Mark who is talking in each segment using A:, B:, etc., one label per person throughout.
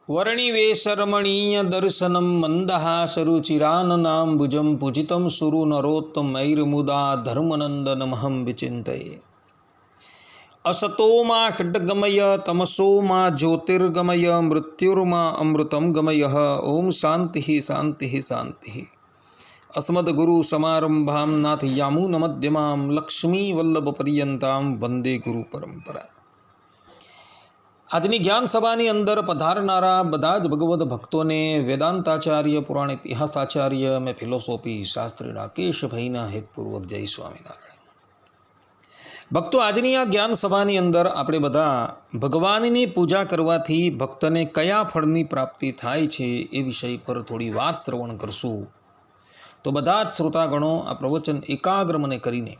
A: वर्णिवेशरमणीय दर्शनं मन्दहासरुचिराननाम्बुजं पूजितं सुरनरोत्तमैर्मुदा धर्मनन्दनमहं विचिन्तये। असतो मा खड्गमय तमसो मा ज्योतिर्गमय मृत्युर्मा अमृतं गमय। ओम शांति शांति शांति। अस्मद्गुरु समारंभां नाथयामुनमध्यमां लक्ष्मीवल्लभपर्यन्तां वंदे गुरु परंपरा। આજની જ્ઞાન સભાની અંદર પધારનારા બધા જ ભગવદ્ ભક્તોને વેદાંતાચાર્ય પુરાણ ઇતિહાસાચાર્ય મેં ફિલોસોફી શાસ્ત્રી રાકેશભાઈના હેતપૂર્વક જય સ્વામિનારાયણ। ભક્તો, આજની આ જ્ઞાન સભાની અંદર આપણે બધા ભગવાનની પૂજા કરવાથી ભક્તને કયા ફળની પ્રાપ્તિ થાય છે એ વિષય પર થોડી વાત શ્રવણ કરશું। તો બધા જ શ્રોતાગણો આ પ્રવચન એકાગ્ર મને કરીને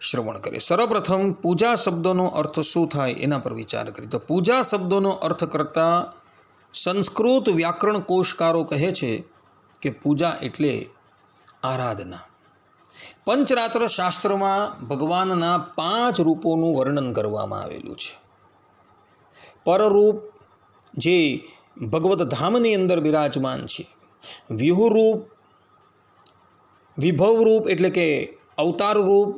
A: શ્રવણ કરે। સર્વપ્રથમ પૂજા શબ્દનો અર્થ શું થાય એના પર વિચાર કરીએ તો પૂજા શબ્દનો અર્થ કરતાં સંસ્કૃત વ્યાકરણ કોશકારો કહે છે કે પૂજા એટલે આરાધના। પંચરાત્ર શાસ્ત્રમાં ભગવાનના 5 રૂપોનું વર્ણન કરવામાં આવેલું છે। પરરૂપ જે ભગવત ધામની અંદર બિરાજમાન છે, વ્યુહરૂપ, વિભવરૂપ એટલે કે અવતાર રૂપ,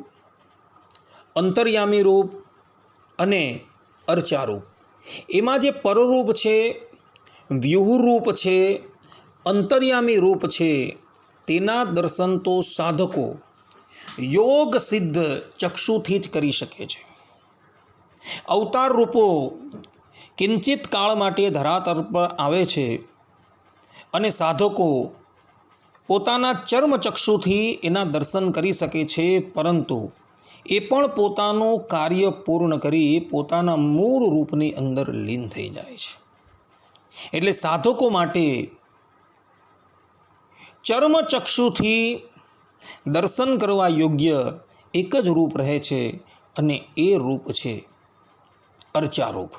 A: અંતર્યામી રૂપ અને અર્ચારૂપ। એમાં જે પરરૂપ છે, વ્યુહરૂપ છે, અંતર્યામી રૂપ છે, તેના દર્શન તો સાધકો યોગ સિદ્ધ ચક્ષુથી જ કરી શકે છે। અવતાર રૂપો કિંચિત કાળ માટે ધરાતલ પર આવે છે અને સાધકો પોતાના ચર્મ ચક્ષુથી એના દર્શન કરી શકે છે, પરંતુ એ પણ પોતાનું કાર્ય પૂર્ણ કરી પોતાના મૂળ રૂપની અંદર લીન થઈ જાય છે। એટલે સાધકો માટે ચર્મચક્ષુથી દર્શન કરવા યોગ્ય એક જ રૂપ રહે છે અને એ રૂપ છે અર્ચારૂપ।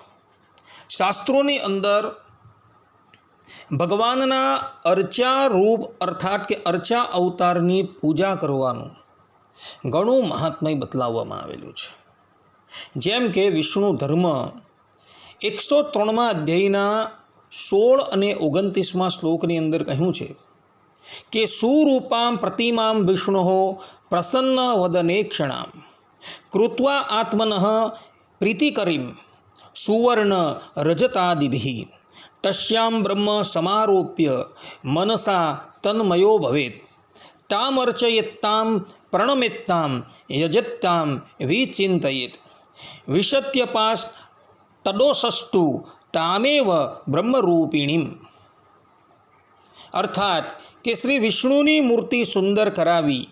A: શાસ્ત્રોની અંદર ભગવાનના અર્ચા રૂપ અર્થાત કે અર્ચા અવતારની પૂજા કરવાનું ઘણું મહાત્મય બતલાવવામાં આવેલું છે। જેમ કે વિષ્ણુ ધર્મ 103મા અધ્યાયના 16 અને 29મા શ્લોકની અંદર કહ્યું છે કે સુરૂપામ પ્રતિમામ વિષ્ણુ પ્રસન્ન વદને ક્ષણામ કૃત્વા આત્મનઃ પ્રીતિકરીમ સુવર્ણ રજતાદિભિ તસ્યામ બ્રહ્મ સમારોપ્ય મનસા તન્મયો ભવેત તામર્ચયેત્તામ પ્રણમેત્તામ યજત્તામ વિચિંતયેત વિશત્યપાસ તદોષસ્તુ તામેવ બ્રહ્મરૂપિણીમ। અર્થાત કે શ્રી વિષ્ણુની મૂર્તિ સુંદર કરાવી,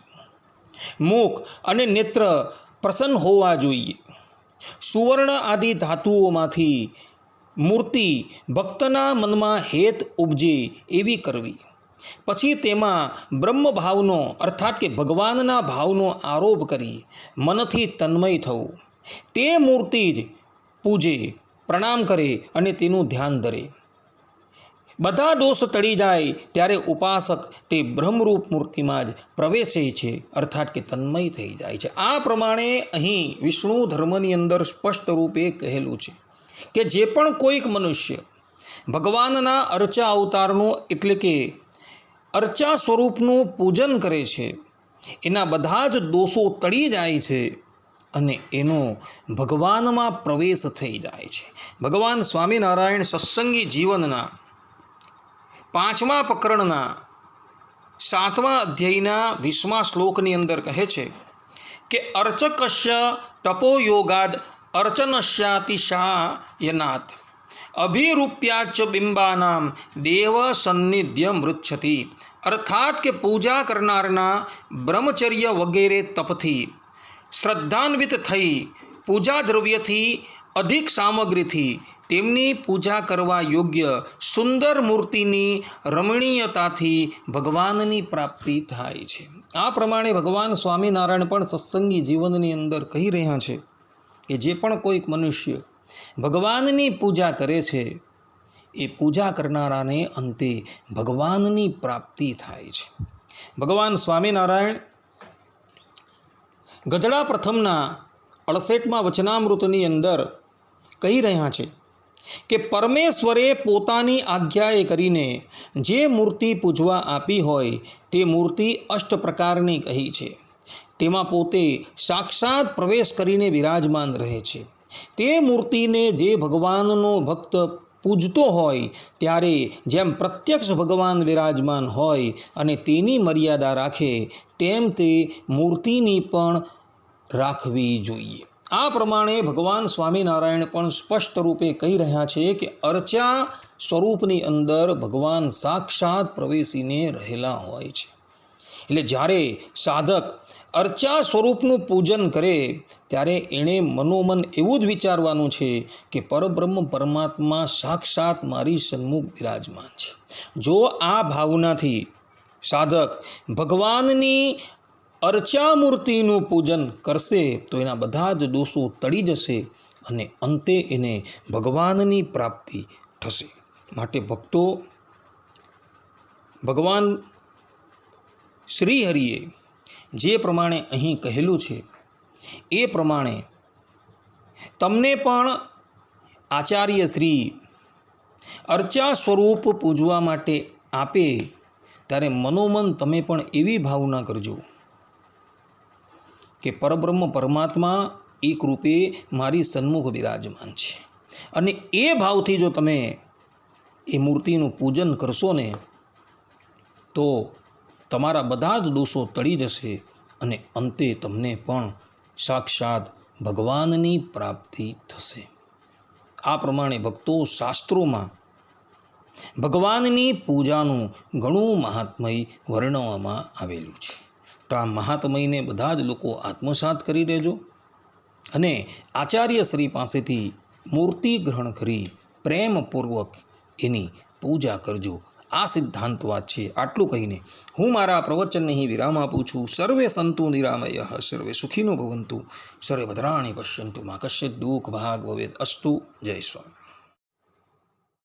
A: મુખ અને નેત્ર પ્રસન્ન હોવા જોઈએ। સુવર્ણ આદિ ધાતુઓમાંથી મૂર્તિ ભક્તના મનમાં હેત ઉપજે એવી કરવી, પછી તેમાં બ્રહ્મભાવનો અર્થાત કે ભગવાનના ભાવનો આરોપ કરી મનથી તન્મય થવું, તે મૂર્તિ જ પૂજે, પ્રણામ કરે અને તેનું ધ્યાન ધરે। બધા દોષ ટળી જાય ત્યારે ઉપાસક તે બ્રહ્મરૂપ મૂર્તિમાં જ પ્રવેશે છે, અર્થાત કે તન્મય થઈ જાય છે। આ પ્રમાણે અહીં વિષ્ણુ ધર્મની અંદર સ્પષ્ટ રૂપે કહેલું છે કે જે પણ કોઈક મનુષ્ય ભગવાનના અર્ચા અવતારનું એટલે કે અર્ચા સ્વરૂપનું પૂજન કરે છે, એના બધા જ દોષો ટળી જાય છે અને એનો ભગવાનમાં પ્રવેશ થઈ જાય છે। ભગવાન સ્વામિનારાયણ સત્સંગી જીવનના 5મા પ્રકરણના 7મા અધ્યાયના 20મા શ્લોકની અંદર કહે છે કે અર્ચકસ્ય તપોયોગાદ અર્ચનસ્યાતિશાયનાત અભિરૂપ્યાચ બિંબાનામ દેવ સન્નિધ્ય મૃચ્છતિ। અર્થાત કે પૂજા કરનારના બ્રહ્મચર્ય વગેરે તપથી શ્રદ્ધાન્વિત થઈ પૂજા દ્રવ્યથી અધિક સામગ્રીથી તેમની પૂજા કરવા યોગ્ય સુંદર મૂર્તિની રમણીયતાથી ભગવાનની પ્રાપ્તિ થાય છે। આ પ્રમાણે ભગવાન સ્વામિનારાયણ પણ સત્સંગી જીવનની અંદર કહી રહ્યા છે કે જે પણ કોઈક મનુષ્ય ભગવાનની પૂજા કરે છે એ પૂજા કરનારાને અંતે ભગવાનની પ્રાપ્તિ થાય છે। ભગવાન સ્વામિનારાયણ ગધડા પ્રથમના 68મા વચનામૃતની અંદર કહી રહ્યા છે કે પરમેશ્વરે પોતાની આજ્ઞાએ કરીને જે મૂર્તિ પૂજવા આપી હોય તે મૂર્તિ અષ્ટ પ્રકારની કહી છે. તેમાં પોતે સાક્ષાત પ્રવેશ કરીને બિરાજમાન રહે છે. તે મૂર્તિને જે ભગવાનનો ભક્ત પૂજતો હોય ત્યારે જેમ પ્રત્યક્ષ ભગવાન બિરાજમાન હોય અને તેની મર્યાદા રાખે તેમ તે મૂર્તિની પણ રાખવી જોઈએ. આ પ્રમાણે ભગવાન સ્વામિનારાયણ પણ સ્પષ્ટ રૂપે કહી રહ્યા છે કે અર્ચા સ્વરૂપની અંદર ભગવાન સાક્ષાત પ્રવેશીને રહેલા હોય છે. એટલે જ્યારે સાધક અર્ચા સ્વરૂપનું પૂજન કરે ત્યારે એણે મનોમન એવું જ વિચારવાનું છે કે પરબ્રહ્મ પરમાત્મા સાક્ષાત મારી સન્મુખ બિરાજમાન છે. જો આ ભાવનાથી સાધક ભગવાનની અર્ચા મૂર્તિનું પૂજન કરશે તો એના બધા જ દોષો ટળી જશે અને અંતે એને ભગવાનની પ્રાપ્તિ થશે. માટે ભક્તો, ભગવાન શ્રી હરિએ જે પ્રમાણે અહીં કહેલું છે એ પ્રમાણે તમને પણ આચાર્ય શ્રી અર્ચા સ્વરૂપ પૂજવા માટે આપે ત્યારે મનોમન તમે પણ એવી ભાવના કરજો કે પરબ્રહ્મ પરમાત્મા એક રૂપે મારી સન્મુખ બિરાજમાન છે. અને એ ભાવથી જો તમે એ મૂર્તિનું પૂજન કરશો ને તો તમારા બધા જ દોષો ટળી જશે અને અંતે તમને પણ સાક્ષાત ભગવાનની પ્રાપ્તિ થશે. આ પ્રમાણે ભક્તો શાસ્ત્રોમાં ભગવાનની પૂજાનું ઘણું મહાત્મય વર્ણવવામાં આવેલું છે. તો આ મહાત્મયને બધા જ લોકો આત્મસાત કરી લેજો અને આચાર્ય શ્રી પાસેથી મૂર્તિ ગ્રહણ કરી પ્રેમપૂર્વક એની પૂજા કરજો. આ સિદ્ધાંત વાત છે. આટલું કહીને હું મારા પ્રવચનને અહીં વિરામ આપું છું. સર્વે સંતુ નિરામયઃ, સર્વે સુખીનો ભવંતુ, સર્વે ભદ્રાણિ પશ્યન્તુ, મા કશ્ચિત દુઃખ ભાગ ભવેદ અસ્તુ. જય સ્વામી.